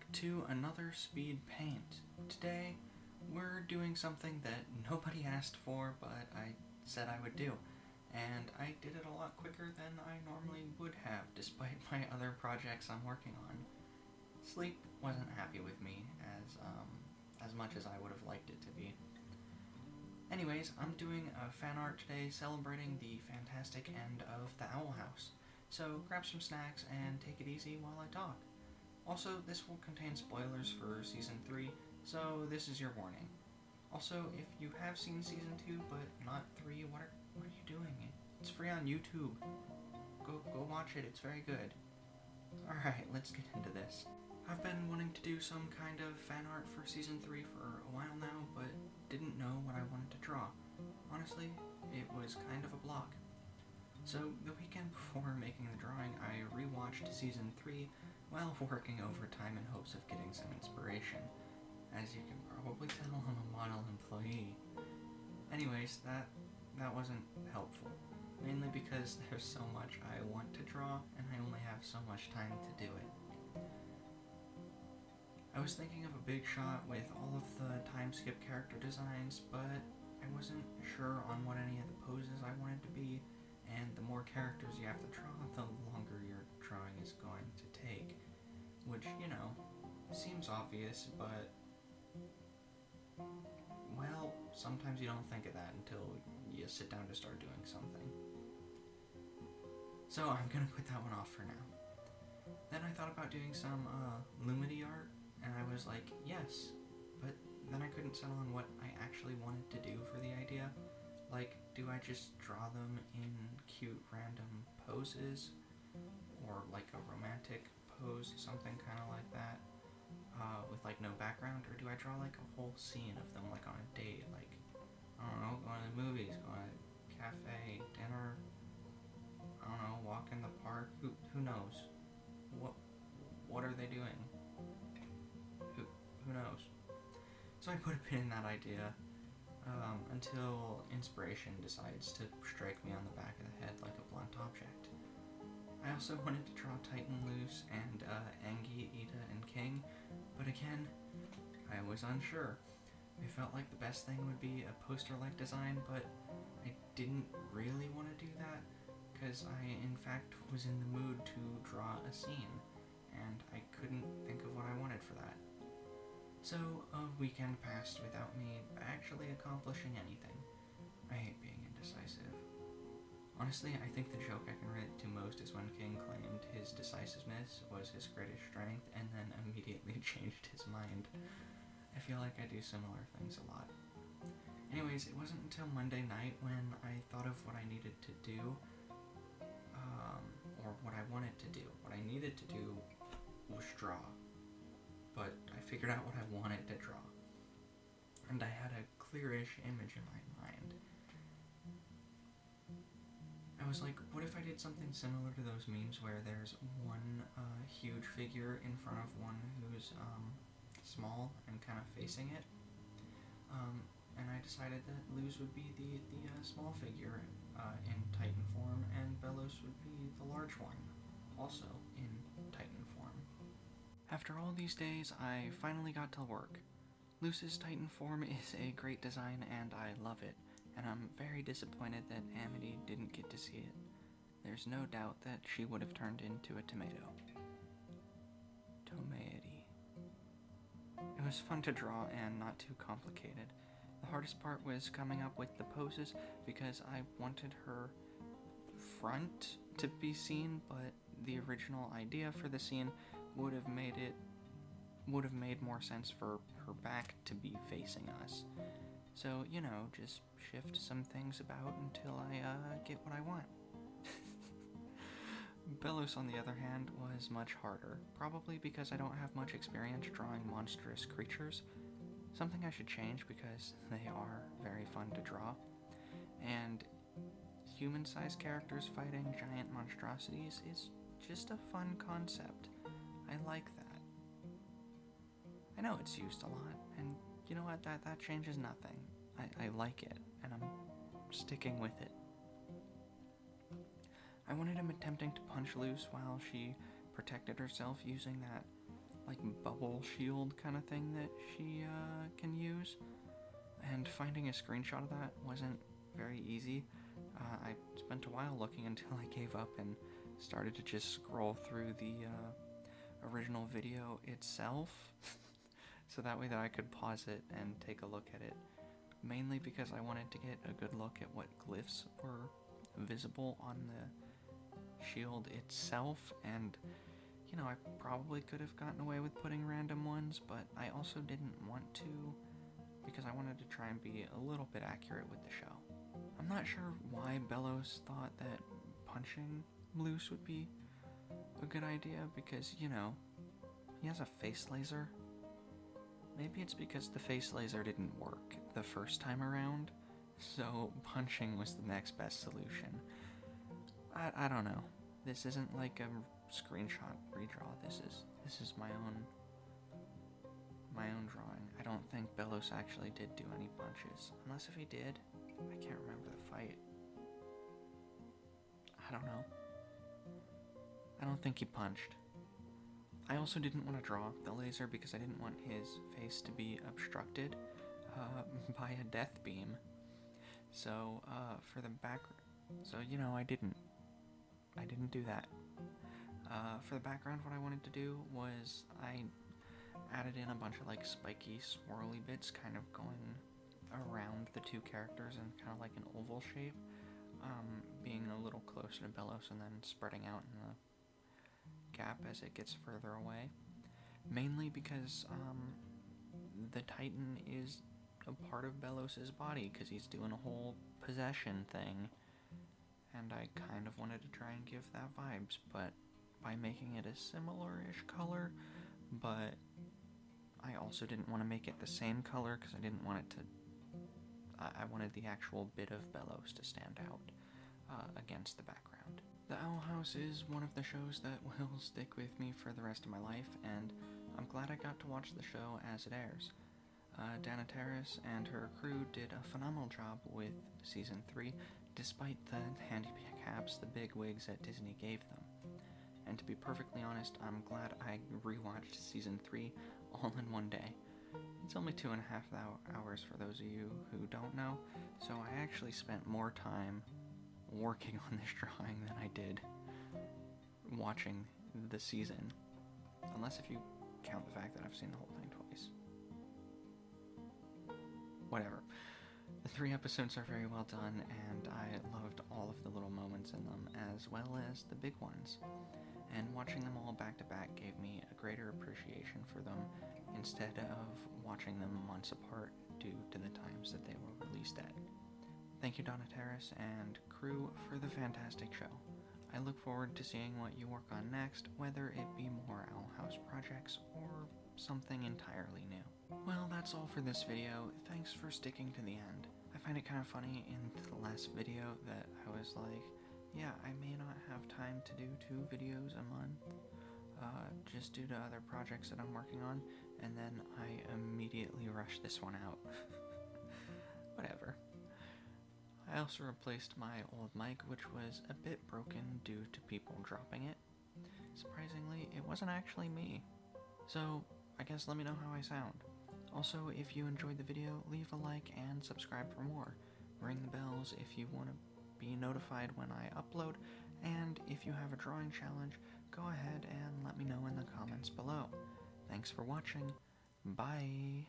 back to another speed paint. Today, we're doing something that nobody asked for, but I said I would do. And I did it a lot quicker than I normally would have, despite my other projects I'm working on. Sleep wasn't happy with me as much as I would have liked it to be. Anyways, I'm doing a fan art today celebrating the fantastic end of the Owl House. So grab some snacks and take it easy while I talk. Also, this will contain spoilers for Season 3, so this is your warning. Also, if you have seen Season 2 but not 3, what are you doing? It's free on YouTube. Go watch it, it's very good. Alright, let's get into this. I've been wanting to do some kind of fan art for Season 3 for a while now, but didn't know what I wanted to draw. Honestly, it was kind of a block. So, the weekend before making the drawing, I rewatched Season 3 while working overtime in hopes of getting some inspiration. As you can probably tell, I'm a model employee. Anyways, that wasn't helpful. Mainly because there's so much I want to draw, and I only have so much time to do it. I was thinking of a big shot with all of the time skip character designs, but I wasn't sure on what any of the poses I wanted to be, and the more characters you have to draw, the longer your drawing is going to take. Which, seems obvious, but well, sometimes you don't think of that until you sit down to start doing something. So I'm gonna put that one off for now. Then I thought about doing some Lumity art, and I was like, yes, but then I couldn't settle on what I actually wanted to do for the idea. Like, do I just draw them in cute random poses, or like a romantic pose, something kind of like that, with like no background, or do I draw like a whole scene of them like on a date, like, I don't know, going to the movies, going to a cafe, dinner, I don't know, walk in the park, who knows? What are they doing? Who knows? So I put a pin in that idea, until inspiration decides to strike me on the back of the head like a blunt object. I also wanted to draw Titan Loose and Angie, Ida, and King, but again, I was unsure. I felt like the best thing would be a poster-like design, but I didn't really want to do that, because I in fact was in the mood to draw a scene, and I couldn't think of what I wanted for that. So, a weekend passed without me actually accomplishing anything. I hate being indecisive. Honestly, I think the joke I can relate to most is when King claimed his decisiveness was his greatest strength and then immediately changed his mind. I feel like I do similar things a lot. Anyways, it wasn't until Monday night when I thought of what I needed to do, or what I wanted to do. What I needed to do was draw. But I figured out what I wanted to draw. And I had a clearish image in my mind. I was like, what if I did something similar to those memes where there's one huge figure in front of one who's small and kind of facing it? And I decided that Luz would be the small figure in Titan form, and Belos would be the large one, also in Titan form. After all these days, I finally got to work. Luz's Titan form is a great design and I love it, and I'm very disappointed that Amity didn't get to see it. There's no doubt that she would have turned into a tomato. Tomaty. It was fun to draw and not too complicated. The hardest part was coming up with the poses because I wanted her front to be seen, but the original idea for the scene would have made more sense for her back to be facing us. So, just shift some things about until I get what I want. Belos, on the other hand, was much harder, probably because I don't have much experience drawing monstrous creatures, something I should change because they are very fun to draw, and human-sized characters fighting giant monstrosities is just a fun concept. I like that. I know it's used a lot, and you know what, that changes nothing. I like it, and I'm sticking with it. I wanted him attempting to punch Luz while she protected herself using that like bubble shield kind of thing that she can use. And finding a screenshot of that wasn't very easy. I spent a while looking until I gave up and started to just scroll through the original video itself so that way that I could pause it and take a look at it, mainly because I wanted to get a good look at what glyphs were visible on the shield itself. And you know, I probably could have gotten away with putting random ones, but I also didn't want to because I wanted to try and be a little bit accurate with the show. I'm not sure why Bellows thought that punching loose would be a good idea, because, you know, he has a face laser. Maybe it's because the face laser didn't work the first time around, so punching was the next best solution. I don't know. This isn't like a screenshot redraw. This is my own drawing. I don't think Bellows actually did do any punches, unless if he did, I can't remember the fight. I don't know. I don't think he punched. I also didn't want to draw the laser because I didn't want his face to be obstructed by a death beam. So for the background, so you know, I didn't do that. For the background, what I wanted to do was I added in a bunch of like spiky, swirly bits kind of going around the two characters in kind of like an oval shape, being a little closer to Bellows and then spreading out in the gap as it gets further away. Mainly because the Titan is a part of Bellows' body, because he's doing a whole possession thing, and I kind of wanted to try and give that vibes, but by making it a similar-ish color, but I also didn't want to make it the same color because I didn't want it to... I wanted the actual bit of Bellows to stand out against the background. The Owl House is one of the shows that will stick with me for the rest of my life, and I'm glad I got to watch the show as it airs. Dana Terrace and her crew did a phenomenal job with Season 3, despite the handicaps the big wigs at Disney gave them. And to be perfectly honest, I'm glad I rewatched Season 3 all in one day. It's only 2.5 hours for those of you who don't know, so I actually spent more time working on this drawing than I did watching the season. Unless if you count the fact that I've seen the whole thing twice. Whatever. The 3 episodes are very well done, and I loved all of the little moments in them, as well as the big ones. And watching them all back to back gave me a greater appreciation for them, instead of watching them months apart due to the times that they were released at. Thank you, Donna Terrace and crew, for the fantastic show. I look forward to seeing what you work on next, whether it be more Owl House projects or something entirely new. Well, that's all for this video. Thanks for sticking to the end. I find it kind of funny in the last video that I was like, yeah, I may not have time to do 2 videos a month, just due to other projects that I'm working on, and then I immediately rushed this one out. Whatever. I also replaced my old mic, which was a bit broken due to people dropping it. Surprisingly, it wasn't actually me. So, I guess let me know how I sound. Also, if you enjoyed the video, leave a like and subscribe for more. Ring the bells if you want to be notified when I upload, and if you have a drawing challenge, go ahead and let me know in the comments below. Thanks for watching. Bye!